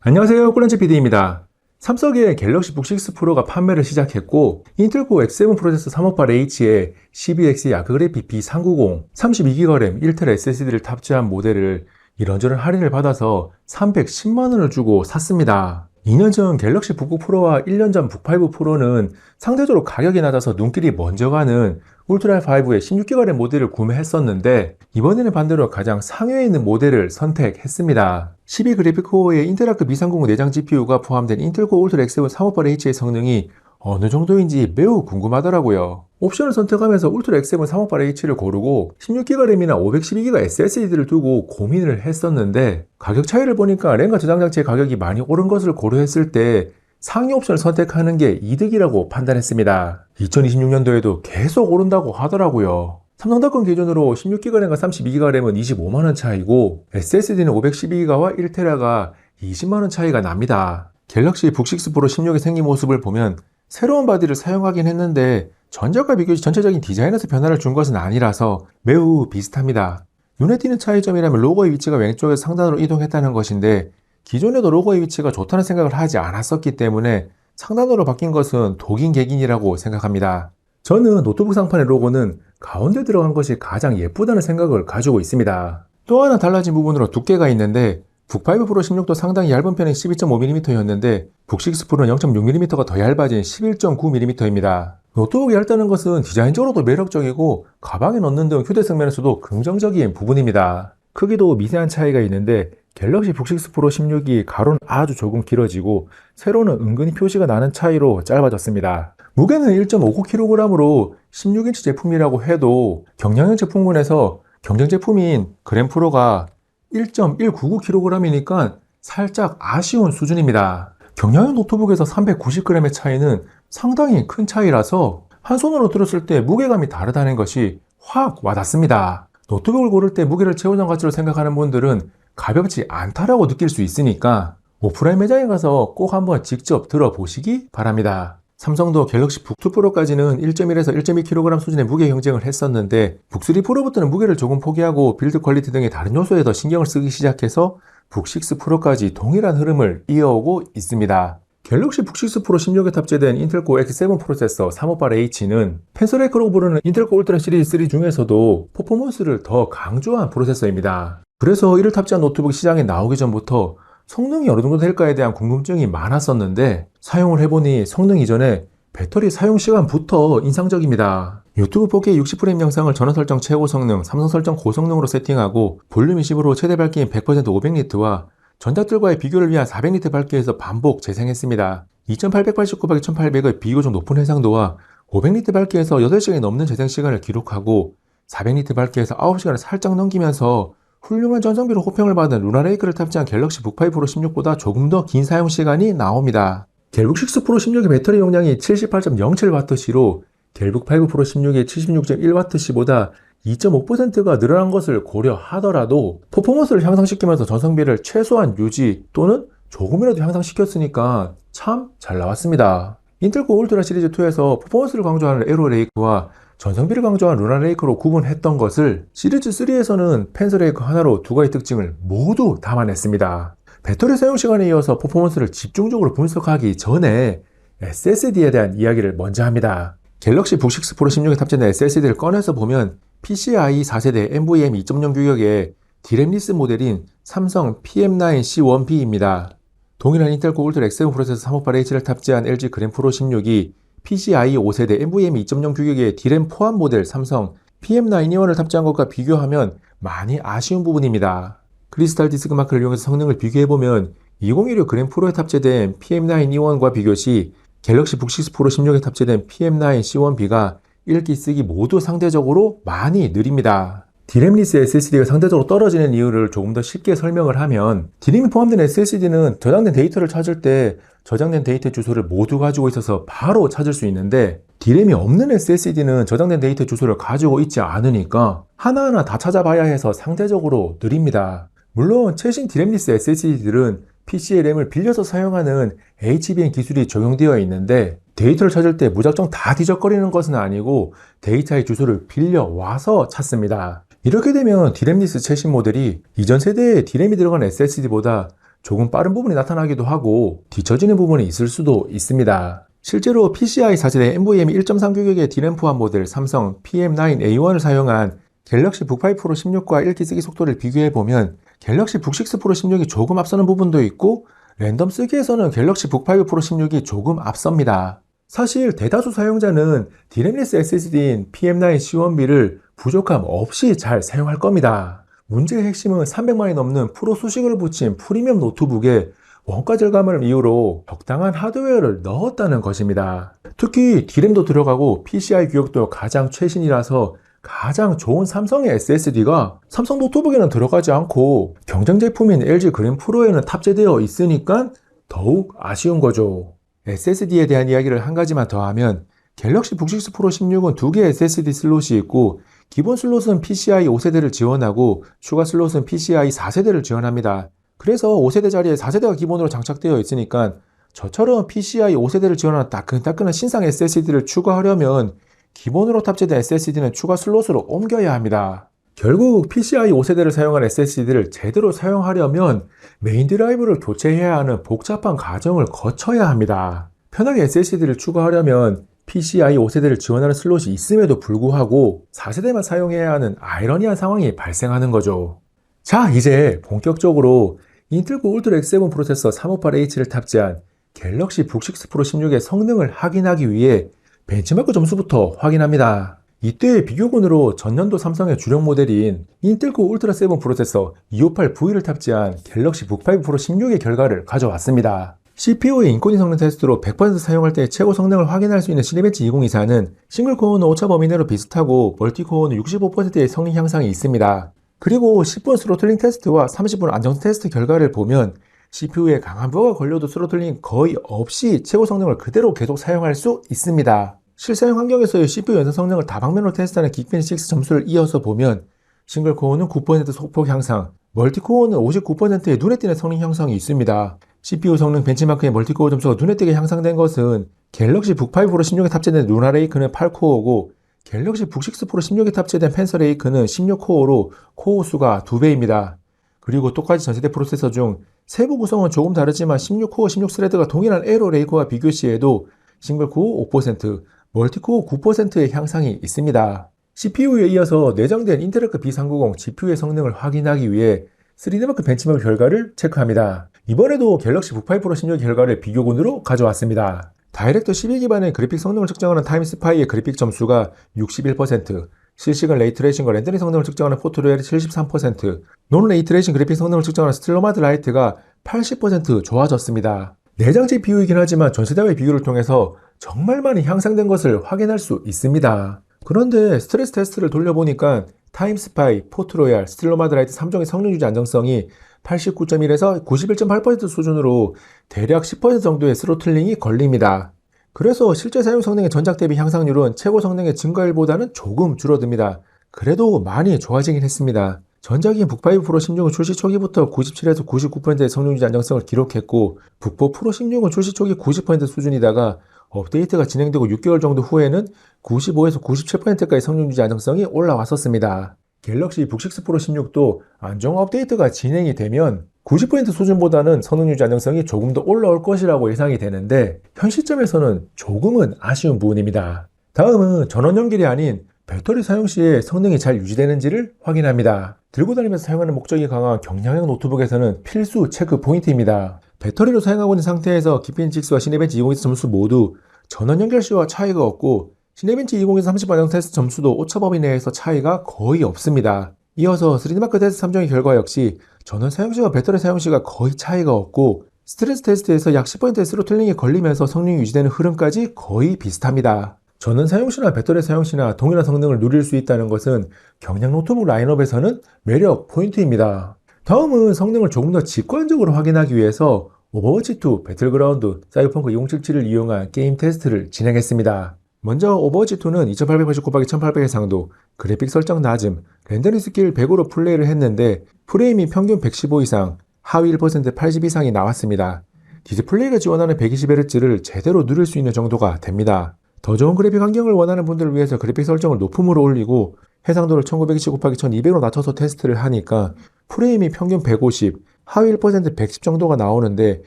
안녕하세요, 꿀런치 PD입니다. 삼성의 갤럭시 북6 프로가 판매를 시작했고 인텔 코어 X7 프로세서 358H에 12X 야크그래픽 B390, 32GB 램 1TB SSD를 탑재한 모델을 이런저런 할인을 받아서 310만원을 주고 샀습니다. 2년 전 갤럭시 북9 프로와 1년 전 북5 프로는 상대적으로 가격이 낮아서 눈길이 먼저 가는 울트라5의 16GB 램 모델을 구매했었는데 이번에는 반대로 가장 상위에 있는 모델을 선택했습니다. 12 그래픽코어의 인텔아크 B390 내장 GPU가 포함된 인텔 코어 울트라 X7 358H의 성능이 어느 정도인지 매우 궁금하더라고요. 옵션을 선택하면서 울트라 X7 358H를 고르고 16GB 램이나 512GB SSD를 두고 고민을 했었는데 가격 차이를 보니까 램과 저장 장치의 가격이 많이 오른 것을 고려했을 때 상위 옵션을 선택하는 게 이득이라고 판단했습니다. 2026년도에도 계속 오른다고 하더라고요. 삼성닷컴 기준으로 16GB 램과 32GB 램은 25만원 차이고 SSD는 512GB와 1TB가 20만원 차이가 납니다. 갤럭시 북6 프로 16의 생긴 모습을 보면 새로운 바디를 사용하긴 했는데 전작과 비교시 전체적인 디자인에서 변화를 준 것은 아니라서 매우 비슷합니다. 눈에 띄는 차이점이라면 로고의 위치가 왼쪽에서 상단으로 이동했다는 것인데 기존에도 로고의 위치가 좋다는 생각을 하지 않았었기 때문에 상단으로 바뀐 것은 독인객인이라고 생각합니다. 저는 노트북 상판의 로고는 가운데 들어간 것이 가장 예쁘다는 생각을 가지고 있습니다. 또 하나 달라진 부분으로 두께가 있는데 북5 프로 16도 상당히 얇은 편인 12.5mm였는데 북6 프로는 0.6mm가 더 얇아진 11.9mm입니다. 노트북이 얇다는 것은 디자인적으로도 매력적이고 가방에 넣는 등 휴대성 면에서도 긍정적인 부분입니다. 크기도 미세한 차이가 있는데 갤럭시 북6 프로 16이 가로는 아주 조금 길어지고 세로는 은근히 표시가 나는 차이로 짧아졌습니다. 무게는 1.59kg으로 16인치 제품이라고 해도 경량형 제품군에서 경쟁 제품인 그램프로가 1.199kg이니까 살짝 아쉬운 수준입니다. 경량형 노트북에서 390g의 차이는 상당히 큰 차이라서 한 손으로 들었을 때 무게감이 다르다는 것이 확 와닿습니다. 노트북을 고를 때 무게를 최우선 가치로 생각하는 분들은 가볍지 않다라고 느낄 수 있으니까 오프라인 매장에 가서 꼭 한번 직접 들어보시기 바랍니다. 삼성도 갤럭시 북2 프로까지는 1.1에서 1.2kg 수준의 무게 경쟁을 했었는데 북3 프로부터는 무게를 조금 포기하고 빌드 퀄리티 등의 다른 요소에 더 신경을 쓰기 시작해서 북6 프로까지 동일한 흐름을 이어오고 있습니다. 갤럭시 북6 프로 16에 탑재된 인텔 코어 X7 프로세서 358H는 펜서레이크로 부르는 인텔 코어 울트라 시리즈 3 중에서도 퍼포먼스를 더 강조한 프로세서입니다. 그래서 이를 탑재한 노트북이 시장에 나오기 전부터 성능이 어느 정도 될까에 대한 궁금증이 많았었는데 사용을 해보니 성능 이전에 배터리 사용 시간부터 인상적입니다. 유튜브 4K 60프레임 영상을 전원 설정 최고 성능, 삼성 설정 고성능으로 세팅하고 볼륨 20으로 최대 밝기인 100% 500N와 전작들과의 비교를 위한 400N 밝기에서 반복 재생했습니다. 2889x1800의 비교적 높은 해상도와 500N 밝기에서 8시간이 넘는 재생 시간을 기록하고 400N 밝기에서 9시간을 살짝 넘기면서 훌륭한 전성비로 호평을 받은 루나레이크를 탑재한 갤럭시 북5 프로 16보다 조금 더 긴 사용시간이 나옵니다. 갤북6 프로 16의 배터리 용량이 78.07W시로 갤북5 프로 16의 76.1W시보다 2.5%가 늘어난 것을 고려하더라도 퍼포먼스를 향상시키면서 전성비를 최소한 유지 또는 조금이라도 향상시켰으니까 참 잘 나왔습니다. 인텔 코어 울트라 시리즈 2에서 퍼포먼스를 강조하는 에로레이크와 전성비를 강조한 루나레이크로 구분했던 것을 시리즈 3에서는 펜서레이크 하나로 두 가지 특징을 모두 담아냈습니다. 배터리 사용 시간에 이어서 퍼포먼스를 집중적으로 분석하기 전에 SSD에 대한 이야기를 먼저 합니다. 갤럭시 북6 프로 16에 탑재된 SSD를 꺼내서 보면 PCIe 4세대 NVMe 2.0 규격의 디램리스 모델인 삼성 PM9C1B입니다. 동일한 인텔 코어 울트라 X7 프로세서 358H를 탑재한 LG 그램프로 16이 PCIe 5세대 NVMe 2.0 규격의 디램 포함 모델 삼성 PM9E1을 탑재한 것과 비교하면 많이 아쉬운 부분입니다. 크리스탈 디스크 마크를 이용해서 성능을 비교해보면 2016 그램프로에 탑재된 PM9E1과 비교 시 갤럭시 북6 프로 16에 탑재된 PM9C1B가 읽기 쓰기 모두 상대적으로 많이 느립니다. 디램리스 SSD가 상대적으로 떨어지는 이유를 조금 더 쉽게 설명을 하면 디램이 포함된 SSD는 저장된 데이터를 찾을 때 저장된 데이터 주소를 모두 가지고 있어서 바로 찾을 수 있는데 디램이 없는 SSD는 저장된 데이터 주소를 가지고 있지 않으니까 하나하나 다 찾아봐야 해서 상대적으로 느립니다. 물론 최신 디램리스 SSD들은 PC의 램을 빌려서 사용하는 HBM 기술이 적용되어 있는데 데이터를 찾을 때 무작정 다 뒤적거리는 것은 아니고 데이터의 주소를 빌려와서 찾습니다. 이렇게 되면 디램리스 최신 모델이 이전 세대의 디램이 들어간 SSD보다 조금 빠른 부분이 나타나기도 하고 뒤처지는 부분이 있을 수도 있습니다. 실제로 PCI 4세대 NVMe 1.3 규격의 D램 포함 모델 삼성 PM9A1을 사용한 갤럭시 북5 프로 16과 읽기 쓰기 속도를 비교해보면 갤럭시 북6 프로 16이 조금 앞서는 부분도 있고 랜덤 쓰기에서는 갤럭시 북5 프로 16이 조금 앞섭니다. 사실 대다수 사용자는 D램리스 SSD인 PM9 C1B를 부족함 없이 잘 사용할 겁니다. 문제의 핵심은 300만이 넘는 프로 수식을 붙인 프리미엄 노트북에 원가 절감을 이유로 적당한 하드웨어를 넣었다는 것입니다. 특히 D램도 들어가고 PCI 규격도 가장 최신이라서 가장 좋은 삼성의 SSD가 삼성 노트북에는 들어가지 않고 경쟁 제품인 LG 그린 프로에는 탑재되어 있으니까 더욱 아쉬운 거죠. SSD에 대한 이야기를 한 가지만 더 하면 갤럭시 북6 프로 16은 두 개의 SSD 슬롯이 있고 기본 슬롯은 PCI 5세대를 지원하고 추가 슬롯은 PCI 4세대를 지원합니다. 그래서 5세대 자리에 4세대가 기본으로 장착되어 있으니까 저처럼 PCI 5세대를 지원하는 따끈따끈한 신상 SSD를 추가하려면 기본으로 탑재된 SSD는 추가 슬롯으로 옮겨야 합니다. 결국 PCI 5세대를 사용한 SSD를 제대로 사용하려면 메인 드라이브를 교체해야 하는 복잡한 과정을 거쳐야 합니다. 편하게 SSD를 추가하려면 PCI 5세대를 지원하는 슬롯이 있음에도 불구하고 4세대만 사용해야 하는 아이러니한 상황이 발생하는 거죠. 자, 이제 본격적으로 인텔 코 울트라 X7 프로세서 358H를 탑재한 갤럭시 북6 프로 16의 성능을 확인하기 위해 벤치마크 점수부터 확인합니다. 이때 비교군으로 전년도 삼성의 주력 모델인 인텔 코 울트라 7 프로세서 258V를 탑재한 갤럭시 북5 프로 16의 결과를 가져왔습니다. CPU의 인코딩 성능 테스트로 100% 사용할 때 최고 성능을 확인할 수 있는 시니벤치 2024는 싱글코어는 오차 범위 내로 비슷하고 멀티코어는 65%의 성능 향상이 있습니다. 그리고 10분 스로틀링 테스트와 30분 안정성 테스트 결과를 보면 CPU에 강한 버그가 걸려도 스로틀링 거의 없이 최고 성능을 그대로 계속 사용할 수 있습니다. 실사용 환경에서의 CPU 연산 성능을 다방면으로 테스트하는 긱빈6 점수를 이어서 보면 싱글코어는 9% 소폭 향상, 멀티코어는 59%의 눈에 띄는 성능 향상이 있습니다. CPU 성능 벤치마크의 멀티코어 점수가 눈에 띄게 향상된 것은 갤럭시 북5 프로 16에 탑재된 루나 레이크는 8코어고 갤럭시 북6 프로 16에 탑재된 펜서 레이크는 16코어로 코어 수가 2배입니다. 그리고 똑같이 전세대 프로세서 중 세부 구성은 조금 다르지만 16코어 16스레드가 동일한 에로 레이크와 비교 시에도 싱글코어 5%, 멀티코어 9%의 향상이 있습니다. CPU에 이어서 내장된 인텔 아크 B390 GPU의 성능을 확인하기 위해 3D마크 벤치마크 결과를 체크합니다. 이번에도 갤럭시 북5 프로 16 결과를 비교군으로 가져왔습니다. 다이렉트 12 기반의 그래픽 성능을 측정하는 타임스파이의 그래픽 점수가 61%, 실시간 레이트레이싱과 렌더링 성능을 측정하는 포토로얄이 73%, 논 레이트레이싱 그래픽 성능을 측정하는 스틸로마드 라이트가 80% 좋아졌습니다. 내장 GPU이긴 하지만 전세대와의 비교를 통해서 정말 많이 향상된 것을 확인할 수 있습니다. 그런데 스트레스 테스트를 돌려보니까 타임스파이, 포트로얄, 스틸로마드 라이트 3종의 성능 유지 안정성이 89.1에서 91.8% 수준으로 대략 10% 정도의 스로틀링이 걸립니다. 그래서 실제 사용 성능의 전작 대비 향상률은 최고 성능의 증가율보다는 조금 줄어듭니다. 그래도 많이 좋아지긴 했습니다. 전작인 북5 프로 16은 출시 초기부터 97에서 99%의 성능 유지 안정성을 기록했고 북4 프로 16은 출시 초기 90% 수준이다가 업데이트가 진행되고 6개월 정도 후에는 95에서 97%까지 성능 유지 안정성이 올라왔었습니다. 갤럭시 북6 프로 16도 안정 업데이트가 진행이 되면 90% 수준보다는 성능 유지 안정성이 조금 더 올라올 것이라고 예상이 되는데 현 시점에서는 조금은 아쉬운 부분입니다. 다음은 전원 연결이 아닌 배터리 사용 시에 성능이 잘 유지되는지를 확인합니다. 들고 다니면서 사용하는 목적이 강한 경량형 노트북에서는 필수 체크 포인트입니다. 배터리로 사용하고 있는 상태에서 긱빈6와 시네벤치 2024 점수 모두 전원 연결 시와 차이가 없고 시네벤치 2024 30 안정 테스트 점수도 오차 범위 내에서 차이가 거의 없습니다. 이어서 3D마크 테스트 3종의 결과 역시 전원 사용시와 배터리 사용시가 거의 차이가 없고 스트레스 테스트에서 약 10%의 스로틀링이 걸리면서 성능이 유지되는 흐름까지 거의 비슷합니다. 전원 사용시나 배터리 사용시나 동일한 성능을 누릴 수 있다는 것은 경량 노트북 라인업에서는 매력 포인트입니다. 다음은 성능을 조금 더 직관적으로 확인하기 위해서 오버워치2, 배틀그라운드, 사이버펑크 2077을 이용한 게임 테스트를 진행했습니다. 먼저 오버워치2는 2880x1800의 상도, 그래픽 설정 낮음, 렌더링 스킬 100으로 플레이를 했는데 프레임이 평균 115 이상, 하위 1% 80 이상이 나왔습니다. 디스플레이가 지원하는 120Hz를 제대로 누릴 수 있는 정도가 됩니다. 더 좋은 그래픽 환경을 원하는 분들을 위해서 그래픽 설정을 높음으로 올리고 해상도를 1920 곱하기 1200으로 낮춰서 테스트를 하니까 프레임이 평균 150, 하위 1% 110 정도가 나오는데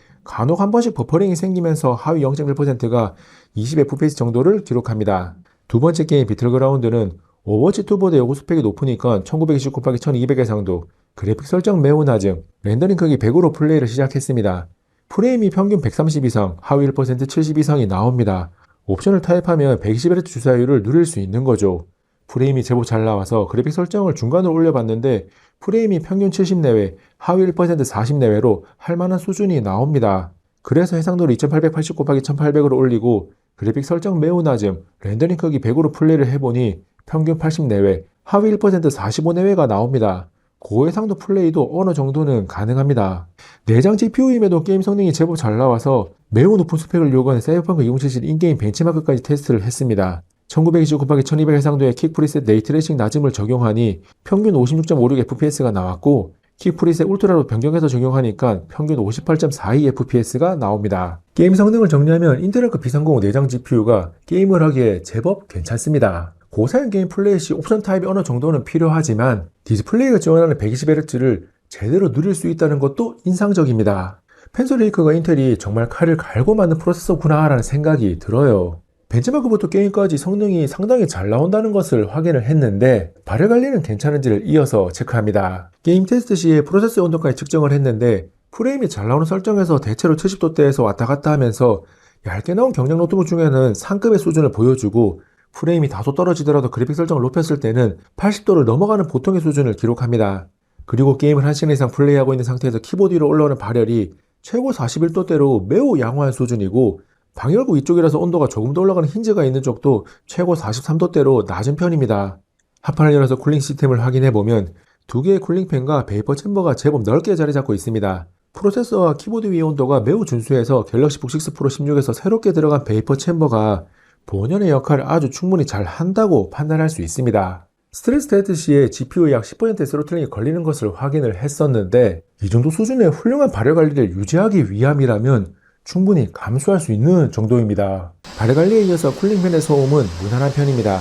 간혹 한 번씩 버퍼링이 생기면서 하위 0.1%가 20fps 정도를 기록합니다. 두 번째 게임 비틀그라운드는 오버워치 2보다 요구 스펙이 높으니까 1920 곱하기 1200 해상도, 그래픽 설정 매우 낮음, 렌더링 크기 100으로 플레이를 시작했습니다. 프레임이 평균 130 이상, 하위 1% 70 이상이 나옵니다. 옵션을 타입하면 120Hz 주사율을 누릴 수 있는 거죠. 프레임이 제법 잘 나와서 그래픽 설정을 중간으로 올려봤는데 프레임이 평균 70 내외, 하위 1% 40 내외로 할만한 수준이 나옵니다. 그래서 해상도를 2880 곱하기 1800으로 올리고 그래픽 설정 매우 낮음, 렌더링 크기 100으로 플레이를 해보니 평균 80 내외, 하위 1% 45 내외가 나옵니다. 고해상도 플레이도 어느 정도는 가능합니다. 내장 GPU임에도 게임 성능이 제법 잘 나와서 매우 높은 스펙을 요구하는 사이버펑크 2077 인게임 벤치마크까지 테스트를 했습니다. 1920 곱하기 1200 해상도의 킥 프리셋 레이트레이싱 낮음을 적용하니 평균 56.56fps가 나왔고 킥 프리셋 울트라로 변경해서 적용하니까 평균 58.42fps가 나옵니다. 게임 성능을 정리하면 인텔급 B305 내장 GPU가 게임을 하기에 제법 괜찮습니다. 고사양 게임 플레이 시 옵션 타입이 어느 정도는 필요하지만 디스플레이가 지원하는 120Hz를 제대로 누릴 수 있다는 것도 인상적입니다. 펜솔레이크가 인텔이 정말 칼을 갈고 만든 프로세서구나 라는 생각이 들어요. 벤치마크부터 게임까지 성능이 상당히 잘 나온다는 것을 확인을 했는데 발열 관리는 괜찮은지를 이어서 체크합니다. 게임 테스트 시에 프로세서 온도까지 측정을 했는데 프레임이 잘 나오는 설정에서 대체로 70도대에서 왔다 갔다 하면서 얇게 나온 경량 노트북 중에는 상급의 수준을 보여주고 프레임이 다소 떨어지더라도 그래픽 설정을 높였을 때는 80도를 넘어가는 보통의 수준을 기록합니다. 그리고 게임을 1시간 이상 플레이하고 있는 상태에서 키보드 위로 올라오는 발열이 최고 41도대로 매우 양호한 수준이고 방 열고 위쪽이라서 온도가 조금 더 올라가는 힌지가 있는 쪽도 최고 43도대로 낮은 편입니다. 하판을 열어서 쿨링 시스템을 확인해보면 두 개의 쿨링팬과 베이퍼 챔버가 제법 넓게 자리 잡고 있습니다. 프로세서와 키보드 위의 온도가 매우 준수해서 갤럭시 북 6 프로 16에서 새롭게 들어간 베이퍼 챔버가 본연의 역할을 아주 충분히 잘 한다고 판단할 수 있습니다. 스트레스 테스트 시에 GPU의 약 10%의 스로틀링이 걸리는 것을 확인을 했었는데 이 정도 수준의 훌륭한 발열 관리를 유지하기 위함이라면 충분히 감수할 수 있는 정도입니다. 발열 관리에 이어서 쿨링팬의 소음은 무난한 편입니다.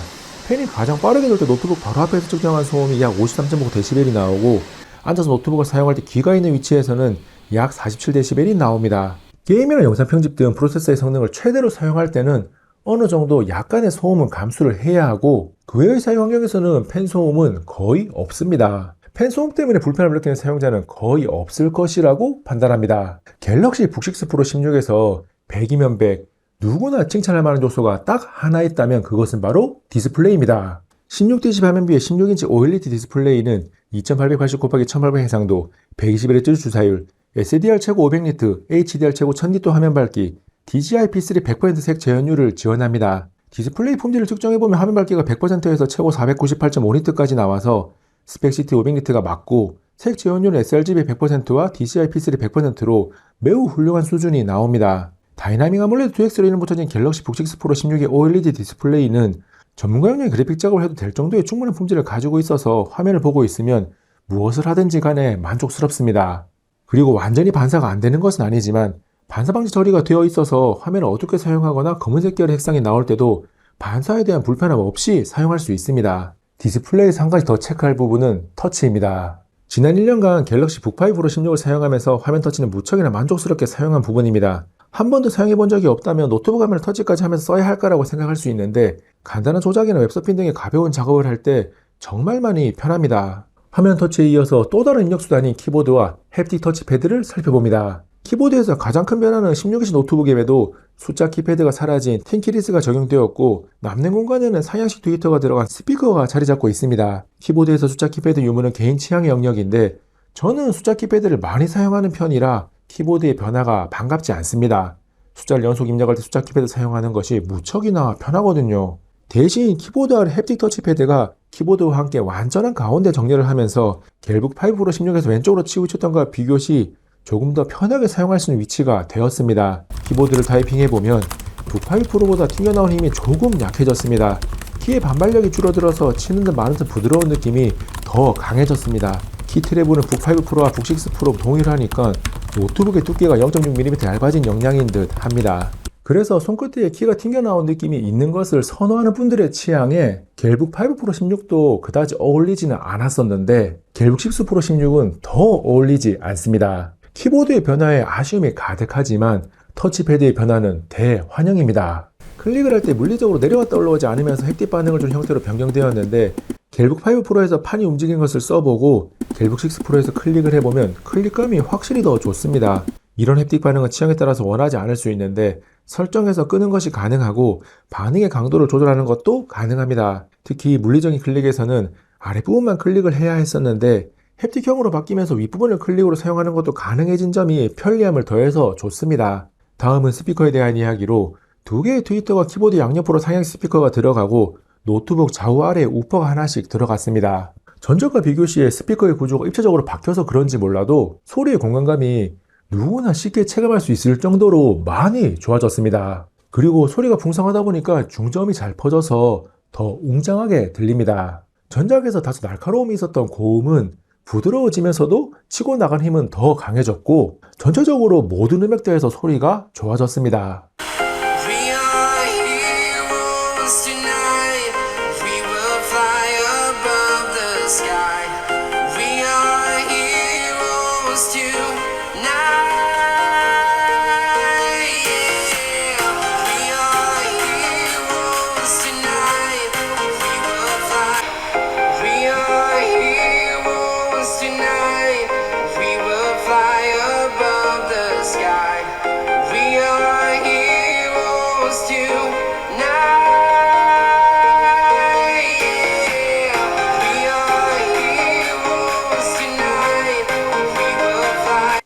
팬이 가장 빠르게 돌 때 노트북 바로 앞에서 측정한 소음이 약 53.5dB이 나오고 앉아서 노트북을 사용할 때 귀가 있는 위치에서는 약 47dB이 나옵니다. 게임이나 영상 편집 등 프로세서의 성능을 최대로 사용할 때는 어느 정도 약간의 소음은 감수를 해야 하고 그 외의 사용 환경에서는 팬 소음은 거의 없습니다. 팬 소음 때문에 불편함을 느끼는 사용자는 거의 없을 것이라고 판단합니다. 갤럭시 북 6 프로 16에서 100이면 100, 누구나 칭찬할 만한 요소가 딱 하나 있다면 그것은 바로 디스플레이입니다. 16DG 화면비의 16인치 OLED 디스플레이는 2880 곱하기 1800 해상도, 120Hz 주사율, SDR 최고 500니트, HDR 최고 1000니트 화면 밝기, DCI-P3 100% 색 재현율을 지원합니다. 디스플레이 품질을 측정해보면 화면 밝기가 100%에서 최고 498.5니트까지 나와서 스펙시티 500니트가 맞고 색 재현율은 sRGB 100%와 DCI-P3 100%로 매우 훌륭한 수준이 나옵니다. 다이나믹 아몰레드 2X로 이름 붙여진 갤럭시 북 6 프로 16의 OLED 디스플레이는 전문가 용량의 그래픽 작업을 해도 될 정도의 충분한 품질을 가지고 있어서 화면을 보고 있으면 무엇을 하든지 간에 만족스럽습니다. 그리고 완전히 반사가 안 되는 것은 아니지만 반사 방지 처리가 되어 있어서 화면을 어둡게 사용하거나 검은색 계열의 색상이 나올 때도 반사에 대한 불편함 없이 사용할 수 있습니다. 디스플레이에서 한 가지 더 체크할 부분은 터치입니다. 지난 1년간 갤럭시 북 5 프로 16을 사용하면서 화면 터치는 무척이나 만족스럽게 사용한 부분입니다. 한 번도 사용해 본 적이 없다면 노트북 화면을 터치까지 하면서 써야 할까라고 생각할 수 있는데 간단한 조작이나 웹서핑 등의 가벼운 작업을 할 때 정말 많이 편합니다. 화면 터치에 이어서 또 다른 입력 수단인 키보드와 햅틱 터치패드를 살펴봅니다. 키보드에서 가장 큰 변화는 16인치 노트북임에도 숫자 키패드가 사라진 틴키리스가 적용되었고 남는 공간에는 사양식 트위터가 들어간 스피커가 자리 잡고 있습니다. 키보드에서 숫자 키패드 유무는 개인 취향의 영역인데 저는 숫자 키패드를 많이 사용하는 편이라 키보드의 변화가 반갑지 않습니다. 숫자를 연속 입력할 때 숫자 키패드 사용하는 것이 무척이나 편하거든요. 대신 키보드 아래 햅틱 터치패드가 키보드와 함께 완전한 가운데 정렬을 하면서 갤북 5 프로 16에서 왼쪽으로 치우쳤던 것과 비교시 조금 더 편하게 사용할 수 있는 위치가 되었습니다. 키보드를 타이핑해보면 북 5 프로보다 튕겨나온 힘이 조금 약해졌습니다. 키의 반발력이 줄어들어서 치는 듯 마는 듯 부드러운 느낌이 더 강해졌습니다. 키 트래블은 북 5 프로와 북 6 프로 동일하니까 노트북의 두께가 0.6mm 얇아진 영향인 듯 합니다. 그래서 손끝에 키가 튕겨나온 느낌이 있는 것을 선호하는 분들의 취향에 갤북 5 프로 16도 그다지 어울리지는 않았었는데 갤북 6 프로 16은 더 어울리지 않습니다. 키보드의 변화에 아쉬움이 가득하지만 터치패드의 변화는 대환영입니다. 클릭을 할 때 물리적으로 내려왔다 올라오지 않으면서 햅틱 반응을 준 형태로 변경되었는데 갤북 5 프로에서 판이 움직이는 것을 써보고 갤북 6 프로에서 클릭을 해보면 클릭감이 확실히 더 좋습니다. 이런 햅틱 반응은 취향에 따라서 원하지 않을 수 있는데 설정해서 끄는 것이 가능하고 반응의 강도를 조절하는 것도 가능합니다. 특히 물리적인 클릭에서는 아랫부분만 클릭을 해야 했었는데 햅틱형으로 바뀌면서 윗부분을 클릭으로 사용하는 것도 가능해진 점이 편리함을 더해서 좋습니다. 다음은 스피커에 대한 이야기로 두 개의 트위터가 키보드 양옆으로 상향 스피커가 들어가고 노트북 좌우 아래 우퍼가 하나씩 들어갔습니다. 전작과 비교 시에 스피커의 구조가 입체적으로 바뀌어서 그런지 몰라도 소리의 공간감이 누구나 쉽게 체감할 수 있을 정도로 많이 좋아졌습니다. 그리고 소리가 풍성하다 보니까 중저음이 잘 퍼져서 더 웅장하게 들립니다. 전작에서 다소 날카로움이 있었던 고음은 부드러워지면서도 치고 나간 힘은 더 강해졌고 전체적으로 모든 음역대에서 소리가 좋아졌습니다.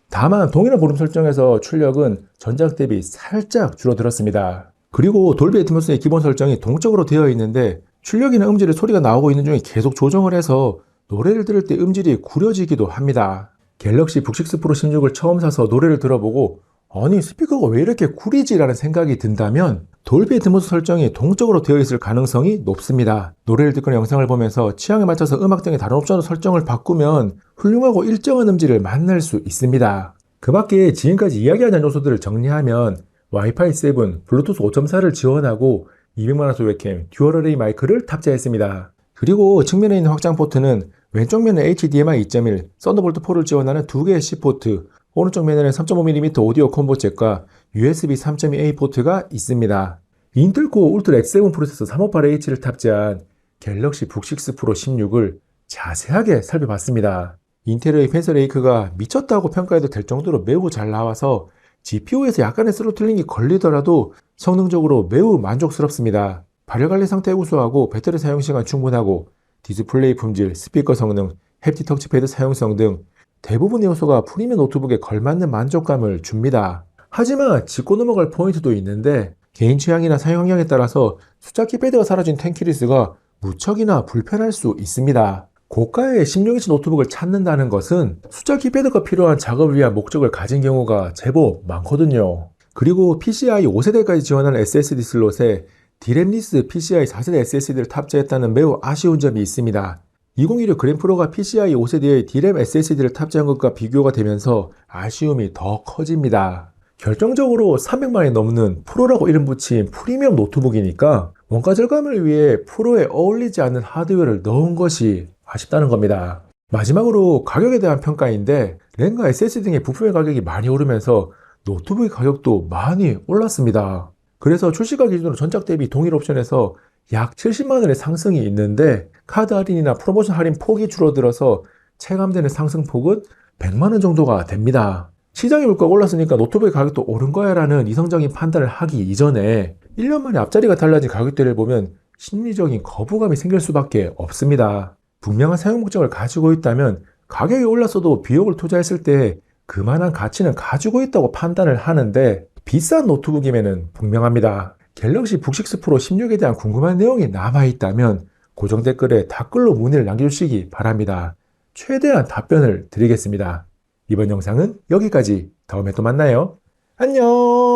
다만 동일한 볼륨 설정에서 출력은 전작 대비 살짝 줄어들었습니다. 그리고 돌비 애트모스의 기본 설정이 동적으로 되어 있는데 출력이나 음질의 소리가 나오고 있는 중에 계속 조정을 해서 노래를 들을 때 음질이 구려지기도 합니다. 갤럭시 북 6 프로 16을 처음 사서 노래를 들어보고 아니 스피커가 왜 이렇게 구리지? 라는 생각이 든다면 돌비 애트모스 설정이 동적으로 되어 있을 가능성이 높습니다. 노래를 듣거나 영상을 보면서 취향에 맞춰서 음악 등의 다른 옵션으로 설정을 바꾸면 훌륭하고 일정한 음질을 만날 수 있습니다. 그 밖에 지금까지 이야기한 요소들을 정리하면 와이파이 7, 블루투스 5.4를 지원하고 200만화소 웹캠, 듀얼 어레이 마이크를 탑재했습니다. 그리고 측면에 있는 확장 포트는 왼쪽 면에 HDMI 2.1, 썬더볼트 4를 지원하는 두 개의 C포트, 오른쪽 면에는 3.5mm 오디오 콤보 잭과 USB 3.2A 포트가 있습니다. 인텔 코어 울트라 X7 프로세서 358H를 탑재한 갤럭시 북 6 프로 16을 자세하게 살펴봤습니다. 인테리어의 펜서 레이크가 미쳤다고 평가해도 될 정도로 매우 잘 나와서 GPU에서 약간의 스로틀링이 걸리더라도 성능적으로 매우 만족스럽습니다. 발열관리 상태 우수하고 배터리 사용시간 충분하고 디스플레이 품질, 스피커 성능, 햅틱 터치패드 사용성 등 대부분의 요소가 프리미엄 노트북에 걸맞는 만족감을 줍니다. 하지만 짚고 넘어갈 포인트도 있는데 개인 취향이나 사용 환경에 따라서 숫자 키패드가 사라진 10키리스가 무척이나 불편할 수 있습니다. 고가의 16인치 노트북을 찾는다는 것은 숫자 키패드가 필요한 작업을 위한 목적을 가진 경우가 제법 많거든요. 그리고 PCI 5세대까지 지원하는 SSD 슬롯에 디램리스 PCI 4세대 SSD를 탑재했다는 매우 아쉬운 점이 있습니다. 2016 그랜프로가 PCI 5세대의 D램 SSD를 탑재한 것과 비교가 되면서 아쉬움이 더 커집니다. 결정적으로 300만원이 넘는 프로라고 이름 붙인 프리미엄 노트북이니까 원가 절감을 위해 프로에 어울리지 않는 하드웨어를 넣은 것이 아쉽다는 겁니다. 마지막으로 가격에 대한 평가인데 램과 SSD 등의 부품의 가격이 많이 오르면서 노트북의 가격도 많이 올랐습니다. 그래서 출시가 기준으로 전작 대비 동일 옵션에서 약 70만원의 상승이 있는데 카드 할인이나 프로모션 할인 폭이 줄어들어서 체감되는 상승폭은 100만원 정도가 됩니다. 시장의 물가가 올랐으니까 노트북의 가격도 오른 거야 라는 이성적인 판단을 하기 이전에 1년 만에 앞자리가 달라진 가격대를 보면 심리적인 거부감이 생길 수밖에 없습니다. 분명한 사용 목적을 가지고 있다면 가격이 올랐어도 비용을 투자했을 때 그만한 가치는 가지고 있다고 판단을 하는데 비싼 노트북이면 분명합니다. 갤럭시 북 6 프로 16에 대한 궁금한 내용이 남아있다면 고정 댓글에 댓글로 문의를 남겨주시기 바랍니다. 최대한 답변을 드리겠습니다. 이번 영상은 여기까지. 다음에 또 만나요. 안녕.